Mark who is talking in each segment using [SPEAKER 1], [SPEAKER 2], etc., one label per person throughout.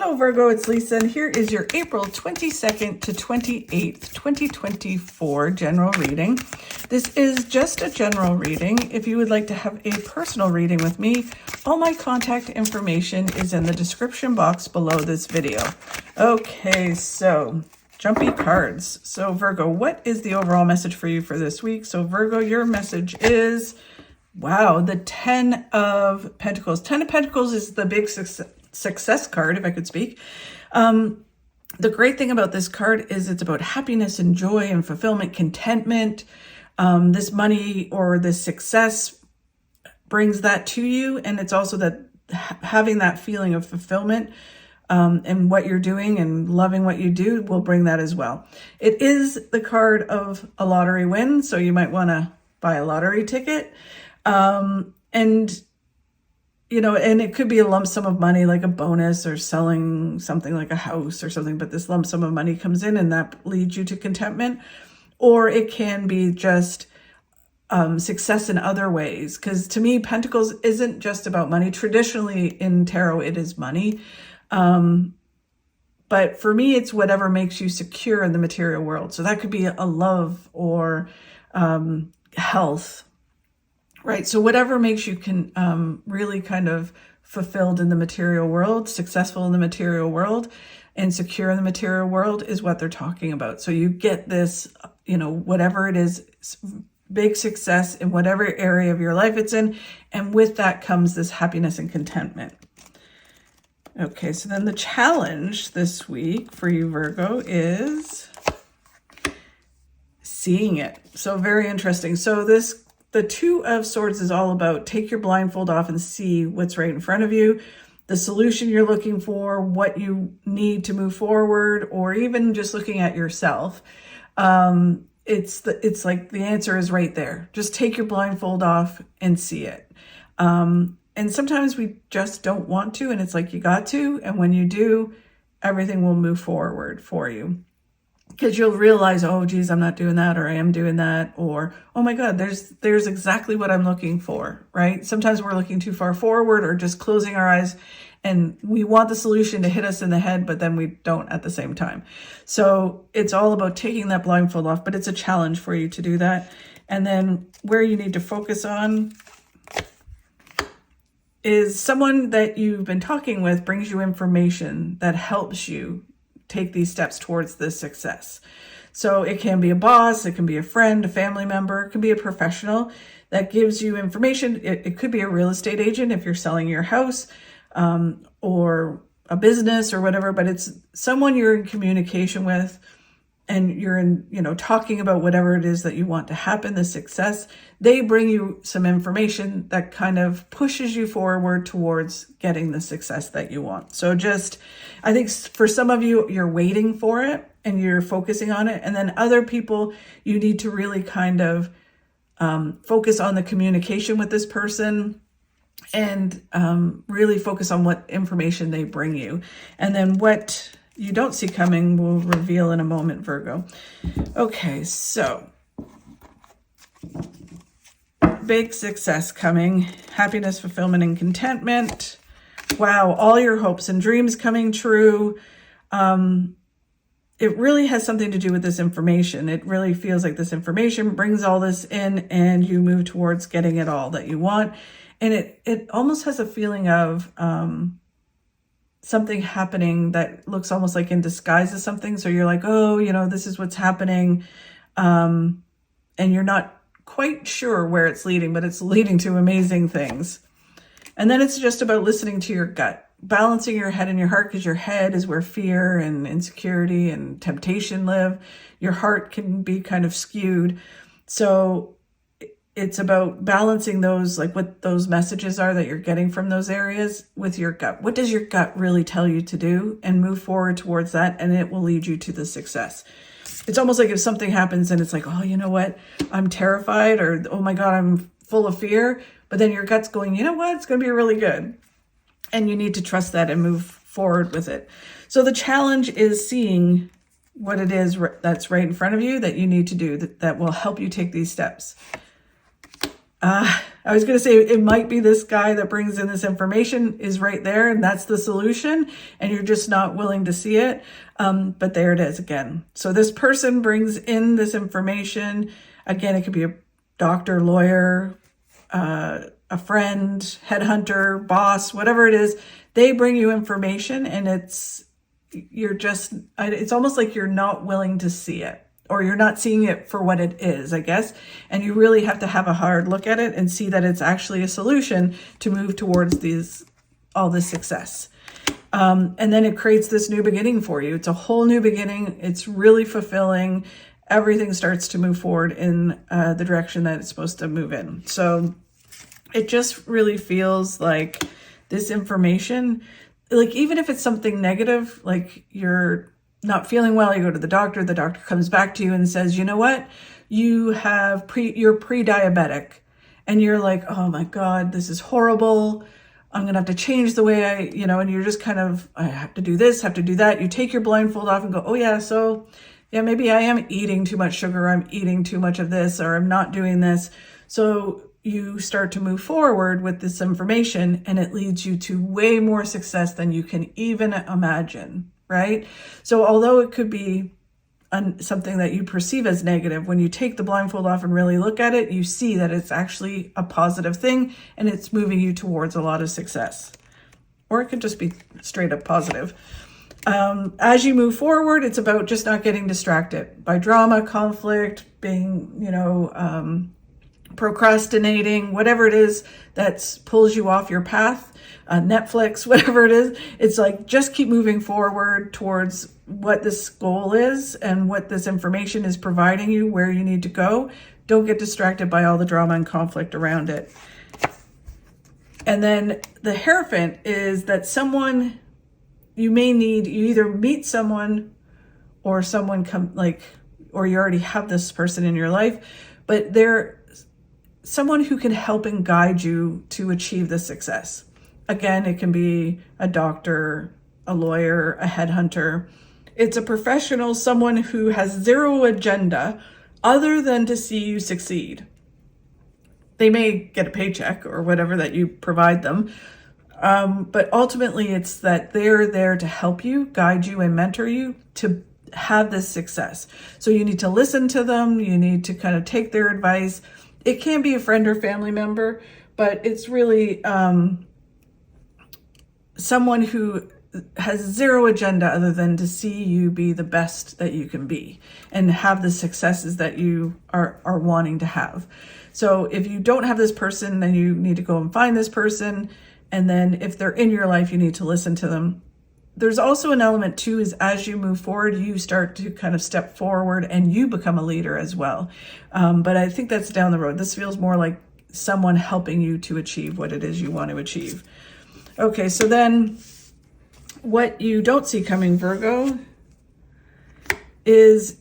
[SPEAKER 1] Hello Virgo, it's Lisa, and here is your April 22nd to 28th, 2024 general reading. This is just a general reading. If you would like to have a personal reading with me, all my contact information is in the description box below this video. Okay, so jumpy cards. So Virgo, what is the overall message for you for this week? So Virgo, your message is, wow, the 10 of Pentacles. 10 of Pentacles is the big success card, if I could speak. The great thing about this card is it's about happiness and joy and fulfillment, contentment. This money or this success brings that to you. And it's also that having that feeling of fulfillment and what you're doing and loving what you do will bring that as well. It is the card of a lottery win, so you might want to buy a lottery ticket. And you know, and it could be a lump sum of money, like a bonus or selling something like a house or something, but this lump sum of money comes in and that leads you to contentment. Or it can be just success in other ways. Because to me, Pentacles isn't just about money. Traditionally in tarot, it is money. But for me, it's whatever makes you secure in the material world. So that could be a love or health. Right. So whatever makes you really kind of fulfilled in the material world, successful in the material world, and secure in the material world is what they're talking about. So you get this, you know, whatever it is, big success in whatever area of your life it's in. And with that comes this happiness and contentment. Okay. So then the challenge this week for you, Virgo, is seeing it. So very interesting. So the Two of Swords is all about take your blindfold off and see what's right in front of you, the solution you're looking for, what you need to move forward, or even just looking at yourself. It's like the answer is right there. Just take your blindfold off and see it. And sometimes we just don't want to, and it's like you got to. And when you do, everything will move forward for you. Because you'll realize, oh, geez, I'm not doing that, or I am doing that, or, oh my God, there's exactly what I'm looking for, right? Sometimes we're looking too far forward or just closing our eyes and we want the solution to hit us in the head, but then we don't at the same time. So it's all about taking that blindfold off, but it's a challenge for you to do that. And then where you need to focus on is someone that you've been talking with brings you information that helps you take these steps towards this success. So it can be a boss, it can be a friend, a family member, it can be a professional that gives you information. It could be a real estate agent if you're selling your house, or a business or whatever, but it's someone you're in communication with and you're in, you know, talking about whatever it is that you want to happen, the success. They bring you some information that kind of pushes you forward towards getting the success that you want. So just, I think for some of you, you're waiting for it and you're focusing on it. And then other people, you need to really kind of focus on the communication with this person and really focus on what information they bring you. And then what you don't see coming will reveal in a moment, Virgo. Okay, so big success coming, happiness, fulfillment, and contentment. Wow, all your hopes and dreams coming true. It really has something to do with this information. It really feels like this information brings all this in and you move towards getting it all that you want. And it almost has a feeling of something happening that looks almost like in disguise as something. So you're like, oh, you know, this is what's happening. And you're not quite sure where it's leading, but it's leading to amazing things. And then it's just about listening to your gut, balancing your head and your heart, because your head is where fear and insecurity and temptation live. Your heart can be kind of skewed. So it's about balancing those, like what those messages are that you're getting from those areas with your gut. What does your gut really tell you to do? And move forward towards that, and it will lead you to the success. It's almost like if something happens and it's like, oh, you know what? I'm terrified, or, oh my God, I'm full of fear. But then your gut's going, you know what? It's going to be really good. And you need to trust that and move forward with it. So the challenge is seeing what it is that's right in front of you that you need to do that will help you take these steps. I was going to say it might be this guy that brings in this information is right there, and that's the solution, and you're just not willing to see it. But there it is again. So this person brings in this information. Again, it could be a doctor, lawyer, a friend, headhunter, boss, whatever it is. They bring you information, and it's almost like you're not willing to see it, or you're not seeing it for what it is, I guess. And you really have to have a hard look at it and see that it's actually a solution to move towards all this success. And then it creates this new beginning for you. It's a whole new beginning. It's really fulfilling. Everything starts to move forward in the direction that it's supposed to move in. So it just really feels like this information, like even if it's something negative, like you're not feeling well, you go to the doctor comes back to you and says, you know what, you're pre-diabetic, and you're like, oh my God, this is horrible. I'm going to have to change the way and you're just kind of, I have to do this, have to do that. You take your blindfold off and go, oh yeah, so yeah, maybe I am eating too much sugar. I'm eating too much of this, or I'm not doing this. So you start to move forward with this information, and it leads you to way more success than you can even imagine, right? So although it could be something that you perceive as negative, when you take the blindfold off and really look at it, you see that it's actually a positive thing, and it's moving you towards a lot of success. Or it could just be straight up positive. As you move forward, it's about just not getting distracted by drama, conflict, being, procrastinating, whatever it is that pulls you off your path, Netflix, whatever it is. It's like, just keep moving forward towards what this goal is and what this information is providing you, where you need to go. Don't get distracted by all the drama and conflict around it. And then the Hierophant is that you either meet someone or someone or you already have this person in your life, but they're someone who can help and guide you to achieve the success. Again, it can be a doctor, a lawyer, a headhunter. It's a professional, someone who has zero agenda other than to see you succeed. They may get a paycheck or whatever that you provide them, but ultimately it's that they're there to help you, guide you, and mentor you to have this success. So you need to listen to them. You need to kind of take their advice. It can be a friend or family member, but it's really someone who has zero agenda other than to see you be the best that you can be and have the successes that you are wanting to have. So if you don't have this person, then you need to go and find this person. And then if they're in your life, you need to listen to them. There's also an element too, is as you move forward, you start to kind of step forward and you become a leader as well. But I think that's down the road. This feels more like someone helping you to achieve what it is you want to achieve. Okay, so then what you don't see coming, Virgo, is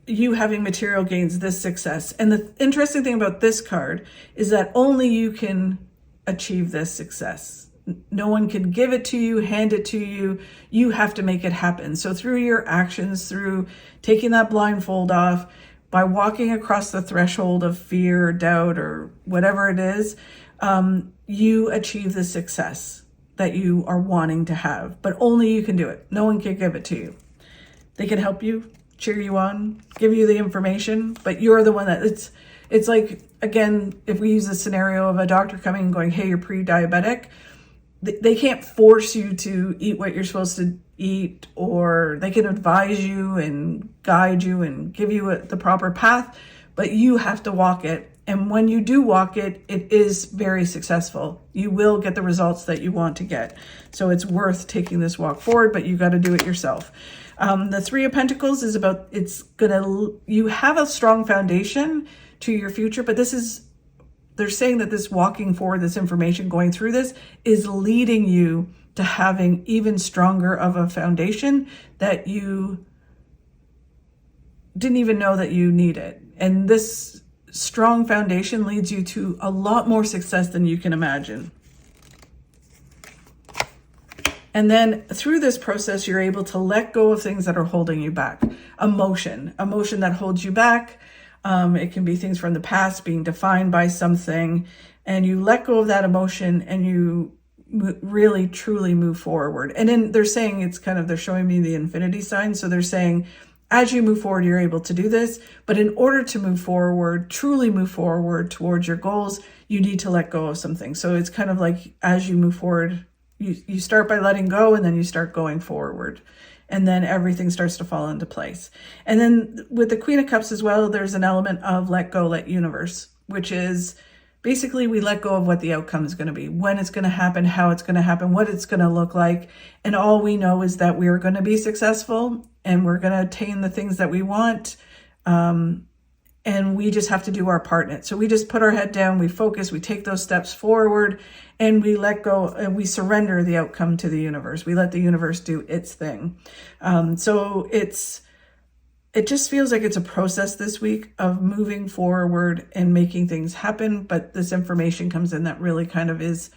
[SPEAKER 1] you having material gains, this success. And the interesting thing about this card is that only you can achieve this success. No one can give it to you, hand it to you. You have to make it happen. So through your actions, through taking that blindfold off, by walking across the threshold of fear or doubt or whatever it is, you achieve the success that you are wanting to have. But only you can do it. No one can give it to you. They can help you, cheer you on, give you the information, but you're the one that it's like, again, if we use the scenario of a doctor coming and going, hey, you're pre-diabetic, they can't force you to eat what you're supposed to eat, or they can advise you and guide you and give you the proper path, but you have to walk it. And when you do walk it, it is very successful. You will get the results that you want to get. So it's worth taking this walk forward, but you got to do it yourself. The Three of Pentacles is about, you have a strong foundation to your future, but they're saying that this walking forward, this information, going through this is leading you to having even stronger of a foundation that you didn't even know that you needed. And this strong foundation leads you to a lot more success than you can imagine. And then through this process, you're able to let go of things that are holding you back. Emotion that holds you back. It can be things from the past being defined by something, and you let go of that emotion and you really truly move forward. And then they're saying it's kind of, they're showing me the infinity sign. So they're saying, as you move forward, you're able to do this. But in order to move forward, truly move forward towards your goals, you need to let go of something. So it's kind of like, as you move forward, you start by letting go, and then you start going forward. And then everything starts to fall into place. And then with the Queen of Cups as well, there's an element of let go, let universe, which is basically we let go of what the outcome is going to be, when it's going to happen, how it's going to happen, what it's going to look like. And all we know is that we're going to be successful and we're going to attain the things that we want. And we just have to do our part in it. So we just put our head down, we focus, we take those steps forward, and we let go and we surrender the outcome to the universe. We let the universe do its thing. So it just feels like it's a process this week of moving forward and making things happen. But this information comes in that really kind of is,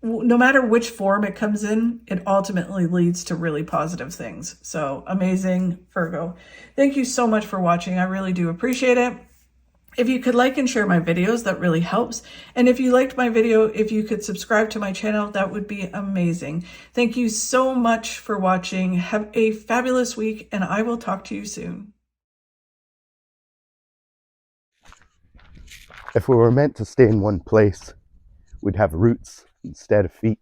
[SPEAKER 1] no matter which form it comes in, it ultimately leads to really positive things. So amazing, Virgo. Thank you so much for watching. I really do appreciate it. If you could like and share my videos, that really helps. And if you liked my video, if you could subscribe to my channel, that would be amazing. Thank you so much for watching. Have a fabulous week, and I will talk to you soon.
[SPEAKER 2] If we were meant to stay in one place, we'd have roots instead of feet.